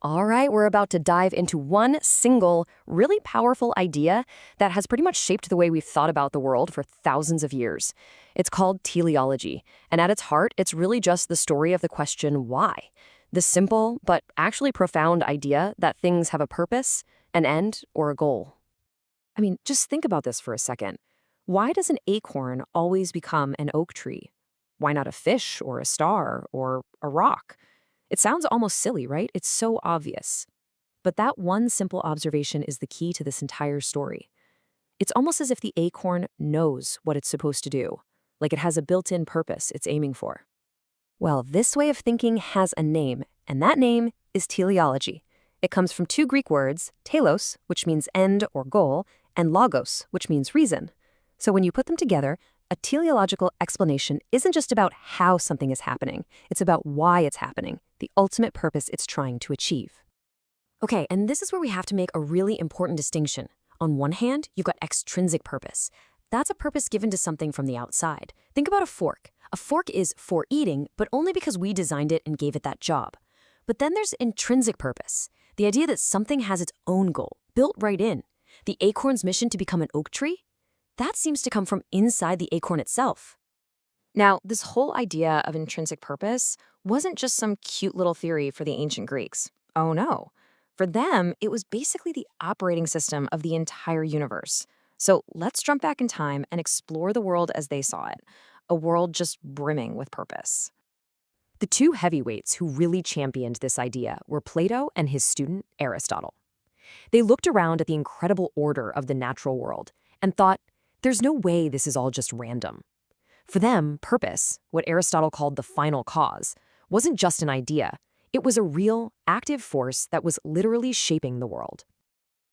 All right, we're about to dive into one single, really powerful idea that has pretty much shaped the way we've thought about the world for thousands of years. It's called teleology, and at its heart, it's really just the story of the question why. The simple, but actually profound idea that things have a purpose, an end, or a goal. I mean, just think about this for a second. Why does an acorn always become an oak tree? Why not a fish or a star or a rock? It sounds almost silly, right? It's so obvious. But that one simple observation is the key to this entire story. It's almost as if the acorn knows what it's supposed to do, like it has a built-in purpose it's aiming for. Well, this way of thinking has a name, and that name is teleology. It comes from two Greek words, telos, which means end or goal, and logos, which means reason. So when you put them together, a teleological explanation isn't just about how something is happening, it's about why it's happening, the ultimate purpose it's trying to achieve. Okay, and this is where we have to make a really important distinction. On one hand, you've got extrinsic purpose. That's a purpose given to something from the outside. Think about a fork. A fork is for eating, but only because we designed it and gave it that job. But then there's intrinsic purpose, the idea that something has its own goal, built right in. The acorn's mission to become an oak tree? That seems to come from inside the acorn itself. Now, this whole idea of intrinsic purpose wasn't just some cute little theory for the ancient Greeks. Oh no. For them, it was basically the operating system of the entire universe. So let's jump back in time and explore the world as they saw it, a world just brimming with purpose. The two heavyweights who really championed this idea were Plato and his student Aristotle. They looked around at the incredible order of the natural world and thought, there's no way this is all just random. For them, purpose, what Aristotle called the final cause, wasn't just an idea. It was a real, active force that was literally shaping the world.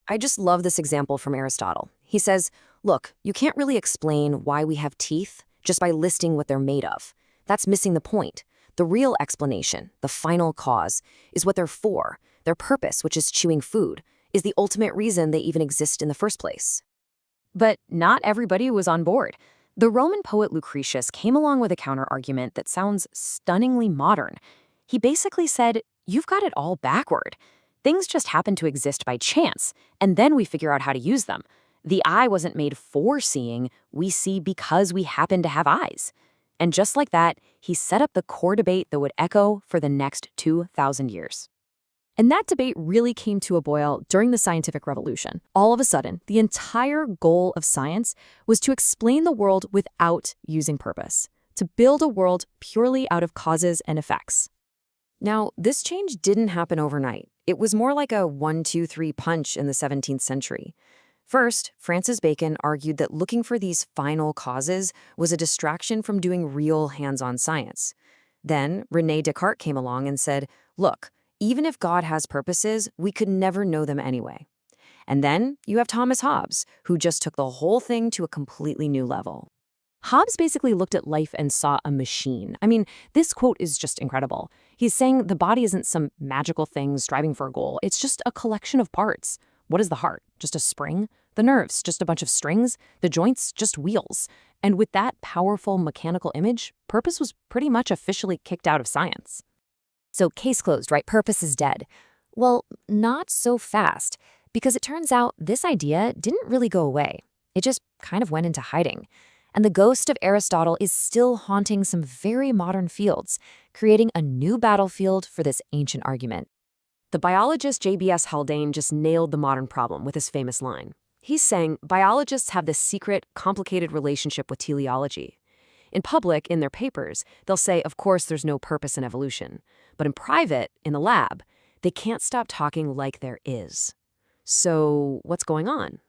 I just love this example from Aristotle. He says, look, you can't really explain why we have teeth just by listing what they're made of. That's missing the point. The real explanation, the final cause, is what they're for. Their purpose, which is chewing food, is the ultimate reason they even exist in the first place. But not everybody was on board. The Roman poet Lucretius came along with a counter-argument that sounds stunningly modern. He basically said, you've got it all backward. Things just happen to exist by chance, and then we figure out how to use them. The eye wasn't made for seeing, we see because we happen to have eyes. And just like that, he set up the core debate that would echo for the next 2,000 years. And that debate really came to a boil during the scientific revolution. All of a sudden, the entire goal of science was to explain the world without using purpose, to build a world purely out of causes and effects. Now, this change didn't happen overnight. It was more like a 1-2-3 punch in the 17th century. First, Francis Bacon argued that looking for these final causes was a distraction from doing real hands-on science. Then, René Descartes came along and said, look, even if God has purposes, we could never know them anyway. And then you have Thomas Hobbes, who just took the whole thing to a completely new level. Hobbes basically looked at life and saw a machine. I mean, this quote is just incredible. He's saying the body isn't some magical thing striving for a goal. It's just a collection of parts. What is the heart? Just a spring? The nerves? Just a bunch of strings? The joints? Just wheels? And with that powerful mechanical image, purpose was pretty much officially kicked out of science. So case closed, right? Purpose is dead. Well, not so fast, because it turns out this idea didn't really go away. It just kind of went into hiding. And the ghost of Aristotle is still haunting some very modern fields, creating a new battlefield for this ancient argument. The biologist J.B.S. Haldane just nailed the modern problem with his famous line. He's saying biologists have this secret, complicated relationship with teleology. In public, in their papers, they'll say, of course, there's no purpose in evolution. But in private, in the lab, they can't stop talking like there is. So what's going on?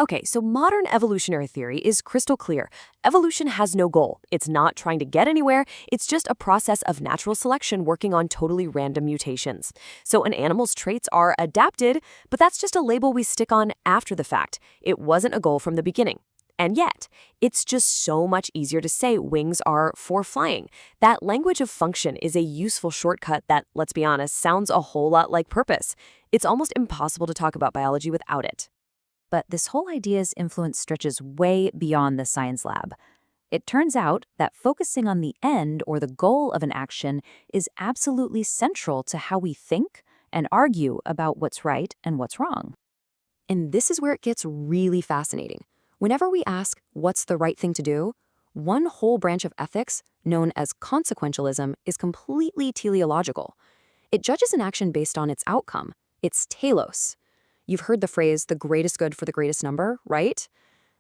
Okay, so modern evolutionary theory is crystal clear. Evolution has no goal. It's not trying to get anywhere. It's just a process of natural selection working on totally random mutations. So an animal's traits are adapted, but that's just a label we stick on after the fact. It wasn't a goal from the beginning. And yet, it's just so much easier to say wings are for flying. That language of function is a useful shortcut that, let's be honest, sounds a whole lot like purpose. It's almost impossible to talk about biology without it. But this whole idea's influence stretches way beyond the science lab. It turns out that focusing on the end or the goal of an action is absolutely central to how we think and argue about what's right and what's wrong. And this is where it gets really fascinating. Whenever we ask, what's the right thing to do, one whole branch of ethics, known as consequentialism, is completely teleological. It judges an action based on its outcome. It's telos. You've heard the phrase, the greatest good for the greatest number, right?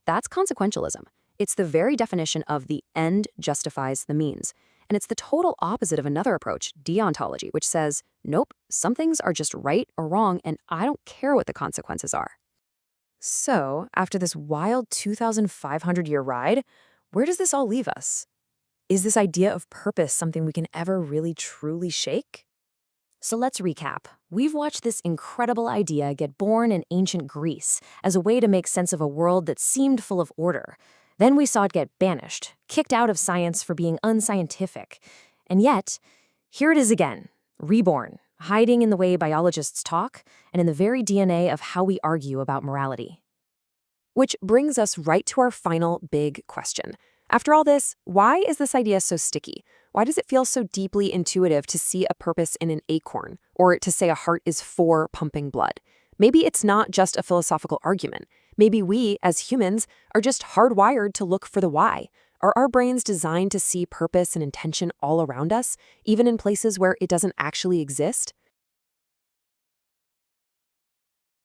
That's consequentialism. It's the very definition of the end justifies the means. And it's the total opposite of another approach, deontology, which says, nope, some things are just right or wrong, and I don't care what the consequences are. So, after this wild 2,500-year ride, where does this all leave us? Is this idea of purpose something we can ever really truly shake? So let's recap. We've watched this incredible idea get born in ancient Greece as a way to make sense of a world that seemed full of order. Then we saw it get banished, kicked out of science for being unscientific. And yet, here it is again, reborn, hiding in the way biologists talk and in the very DNA of how we argue about morality. Which brings us right to our final big question. After all this, why is this idea so sticky? Why does it feel so deeply intuitive to see a purpose in an acorn, or to say a heart is for pumping blood? Maybe it's not just a philosophical argument. Maybe we, as humans, are just hardwired to look for the why. Are our brains designed to see purpose and intention all around us, even in places where it doesn't actually exist?